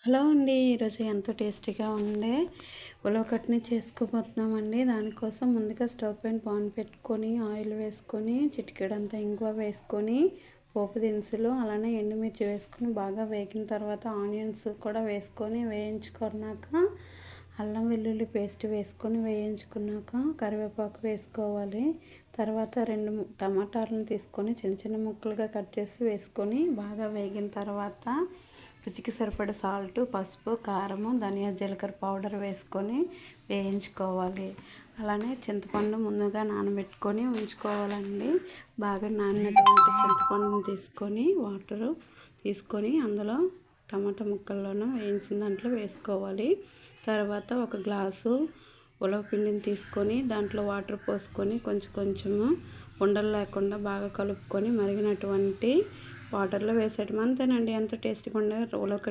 Hello అండి, ఈరోజు ఎంతో టేస్టీగా ఉండే ఉలవకట్ని చేసుకోబోతున్నామండి. దానికోసం ముందుగా స్టవ్ పైన పాన్ పెట్టుకొని ఆయిల్ వేసుకొని చిటికెడంతా ఇంగువ వేసుకొని పోపు దినుసులు అలానే ఎండుమిర్చి వేసుకొని బాగా వేగిన తర్వాత ఆనియన్స్ కూడా వేసుకొని వేయించుకున్నాక అల్లం వెల్లుల్లి పేస్ట్ వేసుకొని వేయించుకున్నాక కరివేపాకు వేసుకోవాలి. తర్వాత 2 టమాటాలను తీసుకొని చిన్న చిన్న ముక్కలుగా కట్ చేసి వేసుకొని బాగా వేగిన తర్వాత రుచికి సరిపడా సాల్ట్, పసుపు, కారము, ధనియా జీలకర్ర పౌడర్ వేసుకొని వేయించుకోవాలి. అలానే చింతపండు ముందుగా నానబెట్టుకొని ఉంచుకోవాలండి. బాగా నానినటువంటి చింతపండుని తీసుకొని వాటరు తీసుకొని అందులో టమాటా ముక్కల్లోనూ వేయించిన దాంట్లో వేసుకోవాలి. తర్వాత ఒక గ్లాసు ఉలవ పిండిని తీసుకొని దాంట్లో వాటర్ పోసుకొని కొంచెము ఉండలు లేకుండా బాగా కలుపుకొని మరిగినటువంటి వాటర్లో వేసేయటం అంతేనండి. ఎంతో టేస్టీగా ఉండే ఉలవకట్ట